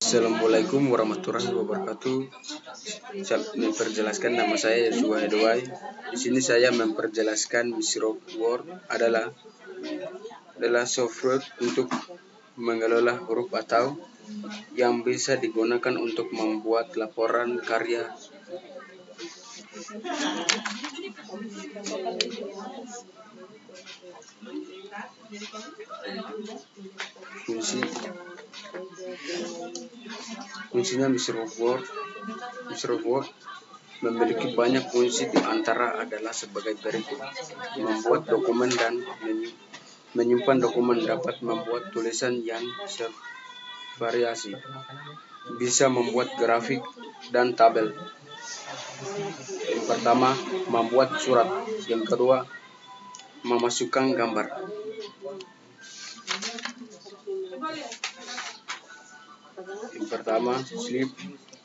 Assalamualaikum warahmatullahi wabarakatuh. Saya memperjelaskan nama saya Yosua Edwai. Di sini saya memperjelaskan Microsoft Word adalah software untuk mengelola huruf atau yang bisa digunakan untuk membuat laporan karya. Fungsinya Microsoft Word memiliki banyak fungsi, di antara adalah sebagai berikut: membuat dokumen dan menyimpan dokumen, dapat membuat tulisan yang variasi, bisa membuat grafik dan tabel. Yang pertama, membuat surat. Yang kedua, memasukkan gambar. Yang pertama, slip,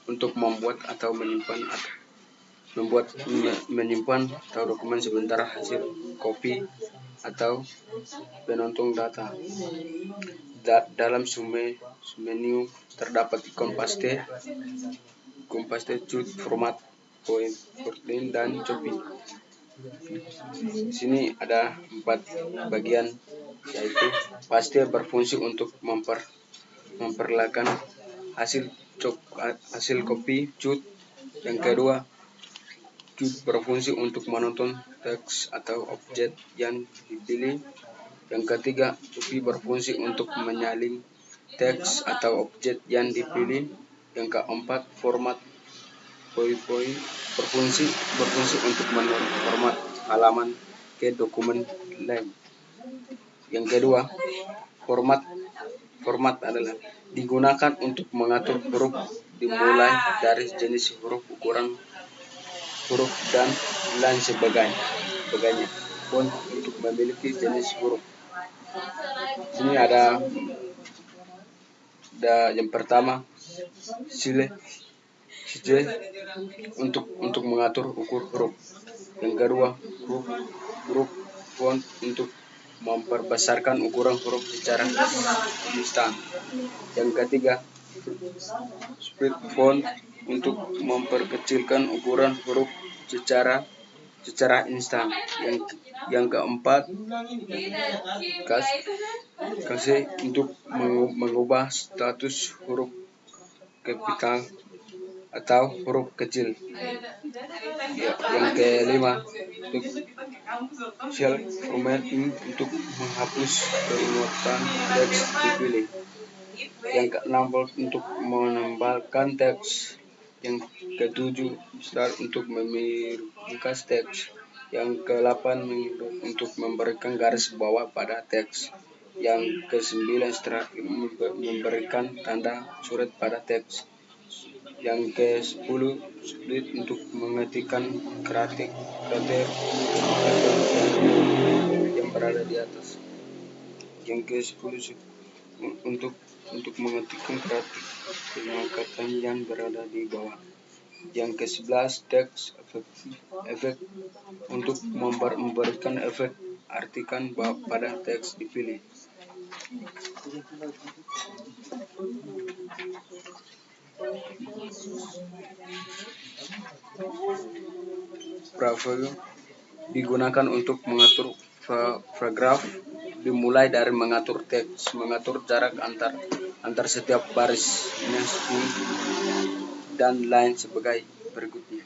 untuk membuat atau menyimpan atau dokumen sebentar, hasil copy atau penonton data. Dalam submenu terdapat ikon paste, cut, format, point, dan copy. Di sini ada 4 bagian, yaitu paste berfungsi untuk memperlihatkan hasil copy. Cut, yang kedua, cut berfungsi untuk menonton teks atau objek yang dipilih. Yang ketiga, copy berfungsi untuk menyalin teks atau objek yang dipilih. Yang keempat, format berfungsi untuk format halaman ke dokumen lain. Yang kedua, format adalah digunakan untuk mengatur huruf, dimulai dari jenis huruf, ukuran huruf, dan lain sebagainya. Font untuk memiliki jenis huruf. Sini ada yang pertama, sile untuk mengatur ukur huruf. Yang kedua, huruf font untuk memperbesarkan ukuran huruf secara instan. Yang ketiga, split font untuk memperkecilkan ukuran huruf secara instan. Yang keempat, kasi untuk mengubah status huruf kapital atau huruf kecil. Yang kelima, self formatting untuk menghapus muatan teks dipilih. Yang keenam, untuk menambahkan teks. Yang ketujuh, start untuk memringkas teks. Yang ke-8, untuk memberikan garis bawah pada teks. Yang ke-9, memberikan tanda surat pada teks. Yang ke-10, split untuk mengetikkan karakter yang berada di atas. Yang ke-10, untuk mengetikkan karakter yang berada di bawah. Yang ke-11, teks efek untuk memberikan efek artikan pada teks dipilih. Preview digunakan untuk mengatur paragraf, dimulai dari mengatur teks, mengatur jarak antar setiap baris, dan lain sebagai berikutnya.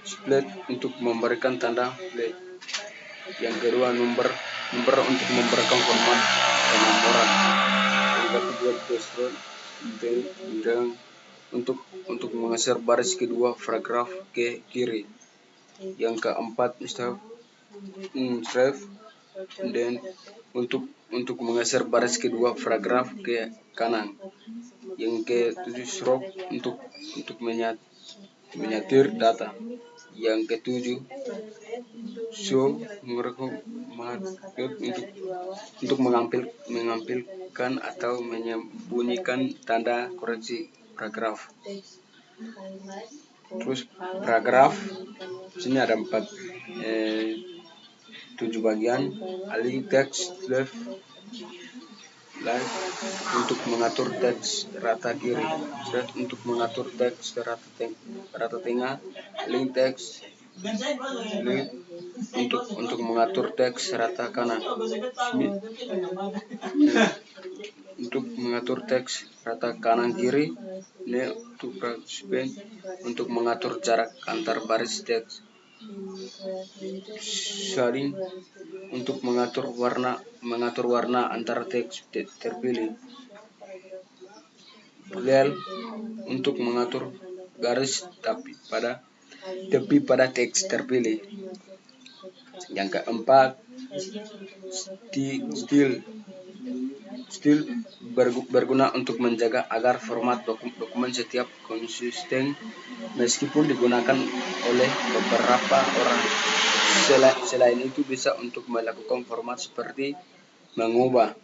Split untuk memberikan tanda play. Yang kedua, number untuk memberikan format penomoran. Yang ketiga, dashboard untuk menggeser baris kedua paragraf ke kiri. Yang keempat, save dan untuk menggeser baris kedua paragraf ke kanan. Yang ke-7, stroke untuk menyetir data. Yang ke-7, show untuk mengampilkan atau menyembunyikan tanda koreksi paragraf. Terus paragraf, sini ada 7 bagian: alih teks, left, Left untuk mengatur teks rata kiri, Right untuk mengatur teks rata tengah, link teks, Left untuk mengatur teks rata kanan, untuk mengatur teks rata kanan kiri, to untuk mengatur jarak antar baris teks, shading untuk mengatur warna antara teks terpilih, Blend untuk mengatur garis tepi pada teks terpilih. Yang keempat, Still berguna untuk menjaga agar format dokumen setiap konsisten meskipun digunakan oleh beberapa orang. Selain itu bisa untuk melakukan format seperti mengubah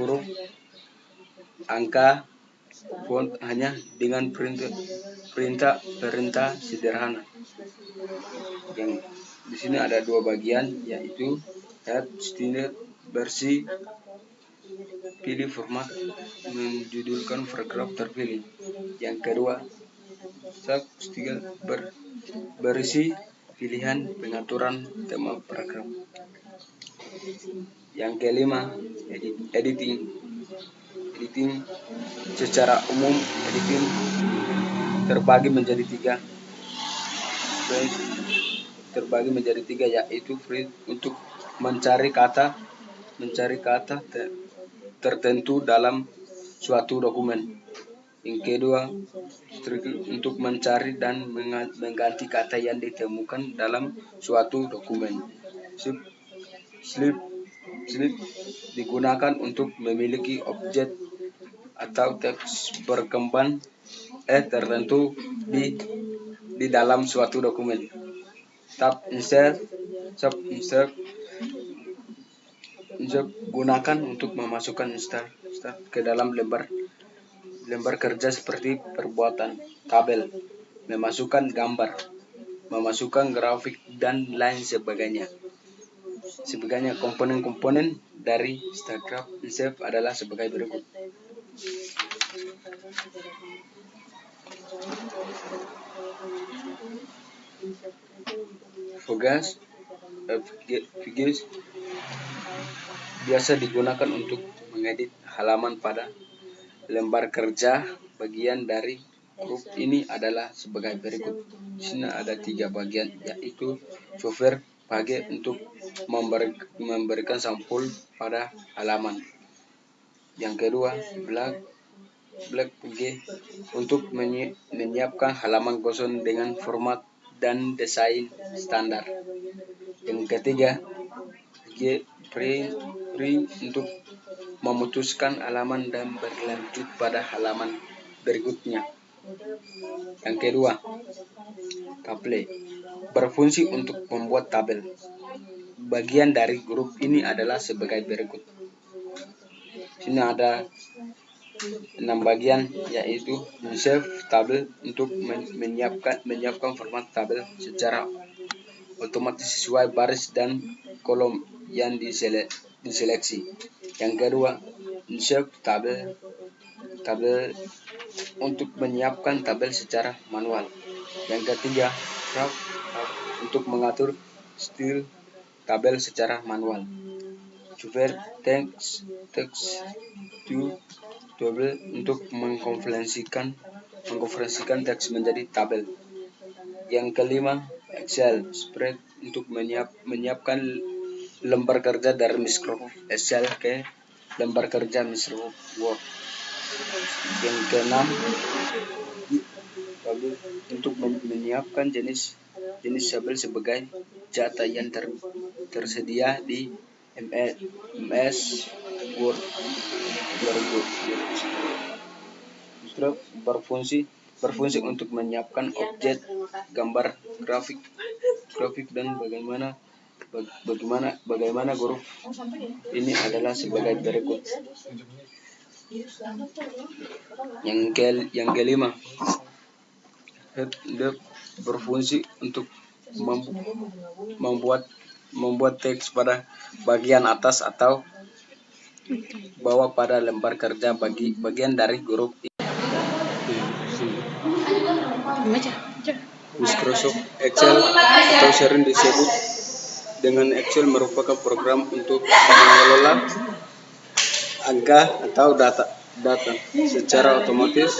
huruf, angka, font hanya dengan perintah sederhana. Yang di sini ada dua bagian, yaitu head, standard, bersih, pilih format, menjudulkan paragraf terpilih. Yang kedua, berisi pilihan pengaturan tema paragraf. Yang kelima, editing secara umum. Editing terbagi menjadi tiga, yaitu free untuk mencari kata tertentu dalam suatu dokumen. Yang kedua, untuk mencari dan mengganti kata yang ditemukan dalam suatu dokumen. Slip digunakan untuk memiliki objek atau teks berkembang tertentu di dalam suatu dokumen. Tab insert gunakan untuk memasukkan insert ke dalam lembar kerja seperti perbuatan, tabel, memasukkan gambar, memasukkan grafik, dan lain sebagainya. Komponen-komponen dari Instagram Insert adalah sebagai berikut. Figures biasa digunakan untuk mengedit halaman pada lembar kerja. Bagian dari grup ini adalah sebagai berikut. Di sini ada 3 bagian, yaitu software pakai untuk memberikan sampul pada halaman. Yang kedua, black untuk menyiapkan halaman kosong dengan format dan desain standar. Yang ketiga, print untuk memutuskan halaman dan berlanjut pada halaman berikutnya. Yang kedua, tabel berfungsi untuk membuat tabel. Bagian dari grup ini adalah sebagai berikut. Sini ada 6 bagian, yaitu insert tabel untuk menyiapkan format tabel secara otomatis sesuai baris dan kolom yang diseleksi. Yang kedua, insert tabel untuk menyiapkan tabel secara manual. Yang ketiga, draft untuk mengatur style tabel secara manual. Convert text to tabel untuk mengkonversikan teks menjadi tabel. Yang kelima, Excel spread untuk menyiapkan lembar kerja dari Microsoft Excel ke lembar kerja Microsoft Word. Yang keenam, untuk menyiapkan jenis tabel sebagai data yang tersedia di MS Word. Berfungsi untuk menyiapkan objek, gambar, grafik dan bagaimana huruf ini adalah sebagai berikut. Yang kelima, header berfungsi untuk membuat teks pada bagian atas atau bawah pada lembar kerja bagian dari grup ini. Microsoft Excel atau sering disebut dengan Excel merupakan program untuk mengelola angka atau data secara otomatis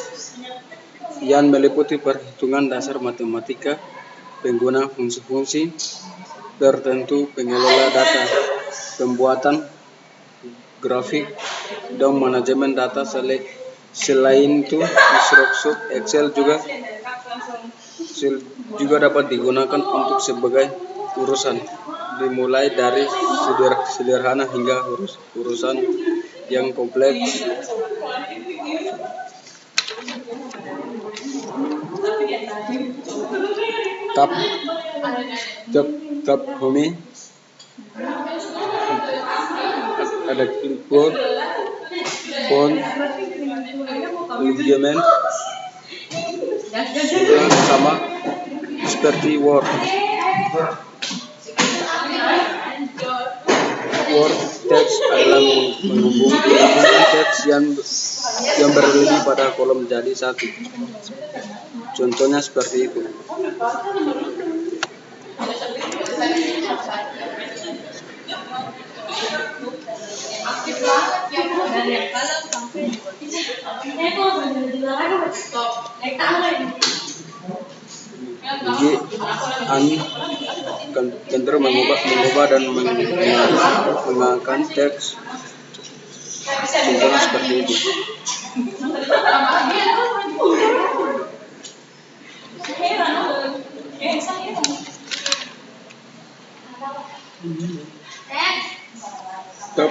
yang meliputi perhitungan dasar matematika, pengguna fungsi-fungsi tertentu, pengelola data, pembuatan grafik, dan manajemen data. Selain itu, Microsoft Excel juga dapat digunakan untuk sebagai urusan, dimulai dari sederhana hingga urusan yang kompleks. Tab home, ada clipboard, font, alignment, juga sama seperti Word, text adalah menghubungkan teks yang berlebih pada kolom jadi satu. Contohnya seperti itu. Cenderung mengubah dan menggunakan teks. Contohnya seperti itu. Tab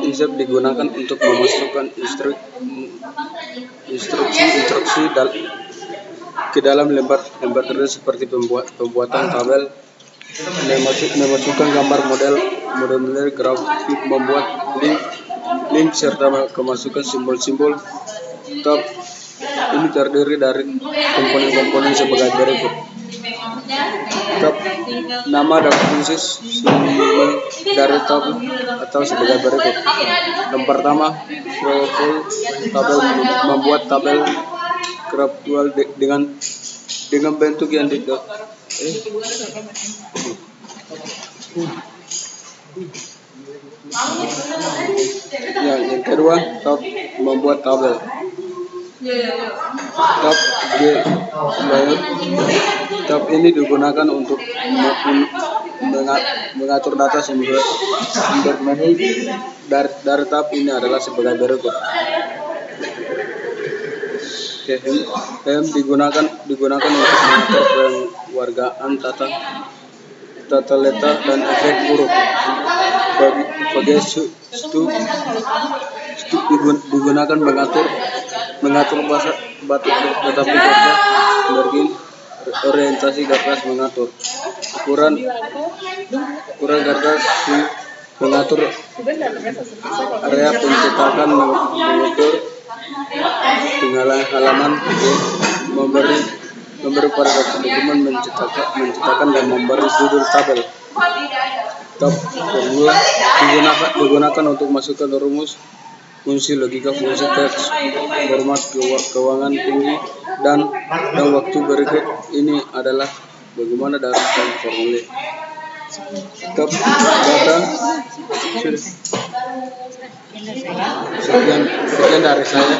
insert digunakan untuk memasukkan instruksi ke dalam lembar tertulis seperti pembuatan tabel, memasukkan gambar model grafik, membuat link serta memasukkan simbol-simbol. Tab ini terdiri dari komponen-komponen sebagai berikut. Tab nama dan fungsi simbol dari tab atau sebagai berikut. Yang pertama, scroll tabel, membuat tabel grafikual dengan bentuk yang yang kedua, tab membuat tabel. Tab ini digunakan untuk mengatur data sumber menu dari tab ini adalah sebagai berikut. Hem digunakan untuk mengatur pengwargaan tata letak dan efek huruf. Bagian stub digunakan mengatur bahasa batik, tetapi kerja margin orientasi kertas mengatur ukuran kertas mengatur area pencetakan, mengukur tinggalan halaman, memberi pada dokumen, mencetakkan dan memberi judul tabel. Tab formula digunakan untuk masukkan rumus, fungsi logika, fungsi teks, format keuangan tinggi, dan waktu berikut ini adalah bagaimana data dan formulir. Tab data. Sekian dari saya.